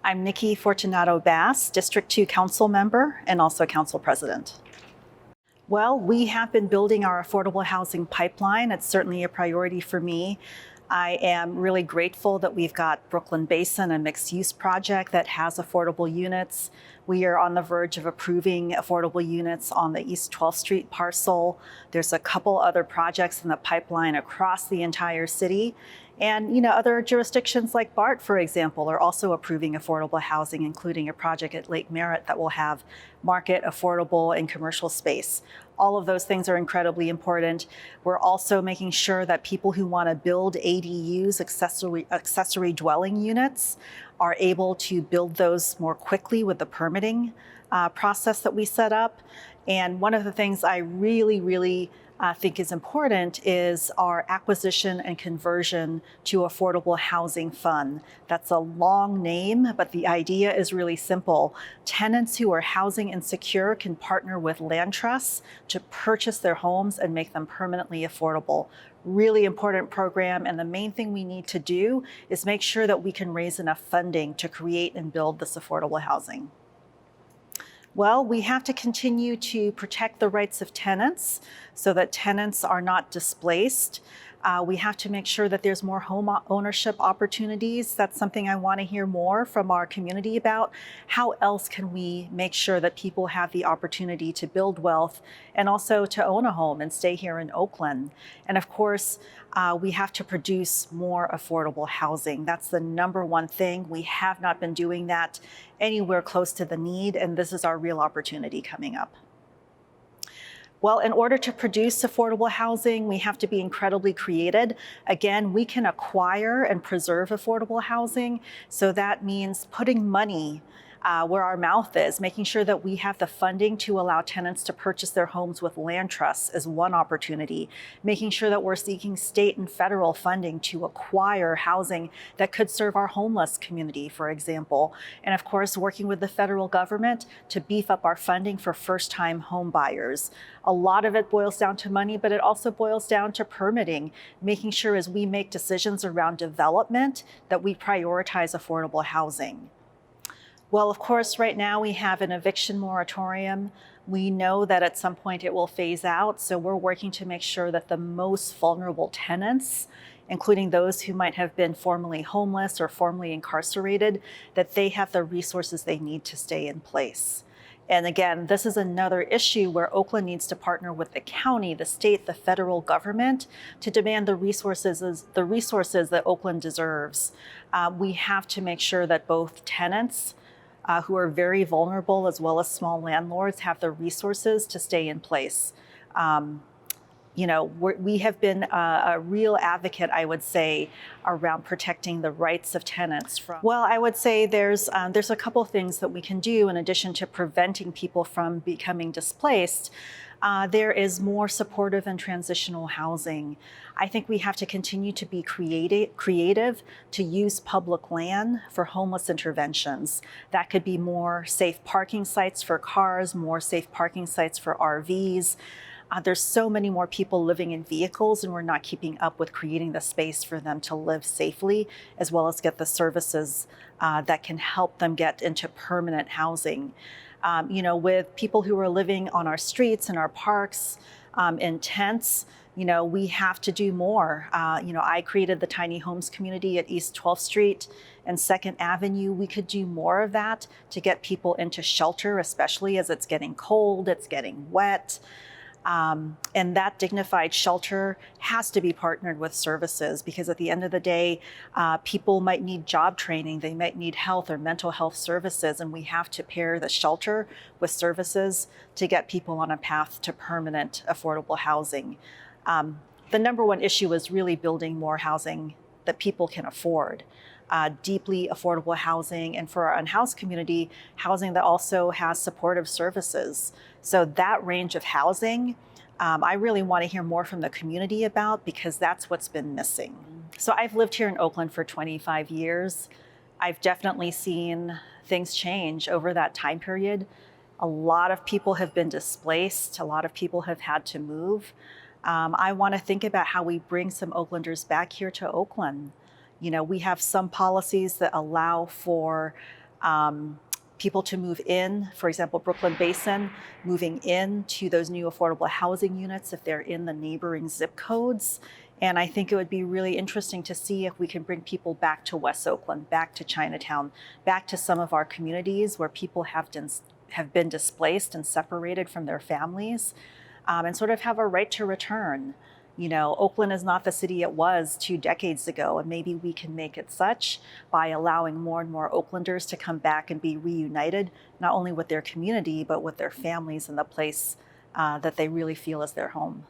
I'm Nikki Fortunato Bass, District 2 Council Member and also Council President. Well, we have been building our affordable housing pipeline. It's certainly a priority for me. I am really grateful that we've got Brooklyn Basin, a mixed-use project that has affordable units. We are on the verge of approving affordable units on the East 12th Street parcel. There's a couple other projects in the pipeline across the entire city. And other jurisdictions like BART, for example, are also approving affordable housing, including a project at Lake Merritt that will have market, affordable, and commercial space. All of those things are incredibly important. We're also making sure that people who want to build ADUs, accessory dwelling units, are able to build those more quickly with the permitting process that we set up. And one of the things I really think is important is our acquisition and conversion to affordable housing fund. That's a long name, but the idea is really simple. Tenants who are housing insecure can partner with land trusts to purchase their homes and make them permanently affordable. Really important program, and the main thing we need to do is make sure that we can raise enough funding to create and build this affordable housing. Well, we have to continue to protect the rights of tenants so that tenants are not displaced. We have to make sure that there's more home ownership opportunities. That's something I want to hear more from our community about. How else can we make sure that people have the opportunity to build wealth and also to own a home and stay here in Oakland? And of course, we have to produce more affordable housing. That's the number one thing. We have not been doing that anywhere close to the need, and this is our real opportunity coming up. Well, in order to produce affordable housing, we have to be incredibly creative. Again, we can acquire and preserve affordable housing. So that means putting money where our mouth is, making sure that we have the funding to allow tenants to purchase their homes with land trusts is one opportunity. Making sure that we're seeking state and federal funding to acquire housing that could serve our homeless community, for example. And of course, working with the federal government to beef up our funding for first-time home buyers. A lot of it boils down to money, but it also boils down to permitting, making sure as we make decisions around development that we prioritize affordable housing. Well, of course, right now we have an eviction moratorium. We know that at some point it will phase out, so we're working to make sure that the most vulnerable tenants, including those who might have been formerly homeless or formerly incarcerated, that they have the resources they need to stay in place. And again, this is another issue where Oakland needs to partner with the county, the state, the federal government to demand the resources that Oakland deserves. We have to make sure that both tenants who are very vulnerable, as well as small landlords, have the resources to stay in place. We have been a real advocate, I would say, around protecting the rights of tenants. Well, I would say there's a couple things that we can do in addition to preventing people from becoming displaced. There is more supportive and transitional housing. I think we have to continue to be creative to use public land for homeless interventions. That could be more safe parking sites for cars, more safe parking sites for RVs. There's so many more people living in vehicles, and we're not keeping up with creating the space for them to live safely, as well as get the services that can help them get into permanent housing. With people who are living on our streets and our parks in tents, we have to do more. I created the tiny homes community at East 12th Street and 2nd Avenue. We could do more of that to get people into shelter, especially as it's getting cold, it's getting wet. And that dignified shelter has to be partnered with services, because at the end of the day, people might need job training, they might need health or mental health services, and we have to pair the shelter with services to get people on a path to permanent affordable housing. The number one issue is really building more housing that people can afford. Deeply affordable housing, and for our unhoused community, housing that also has supportive services. So that range of housing, I really want to hear more from the community about, because that's what's been missing. So I've lived here in Oakland for 25 years. I've definitely seen things change over that time period. A lot of people have been displaced. A lot of people have had to move. I want to think about how we bring some Oaklanders back here to Oakland. We have some policies that allow for people to move in, for example, Brooklyn Basin, moving into those new affordable housing units if they're in the neighboring zip codes. And I think it would be really interesting to see if we can bring people back to West Oakland, back to Chinatown, back to some of our communities where people have been displaced and separated from their families, and sort of have a right to return. You know, Oakland is not the city it was 2 decades ago, and maybe we can make it such by allowing more and more Oaklanders to come back and be reunited, not only with their community, but with their families and the place that they really feel is their home.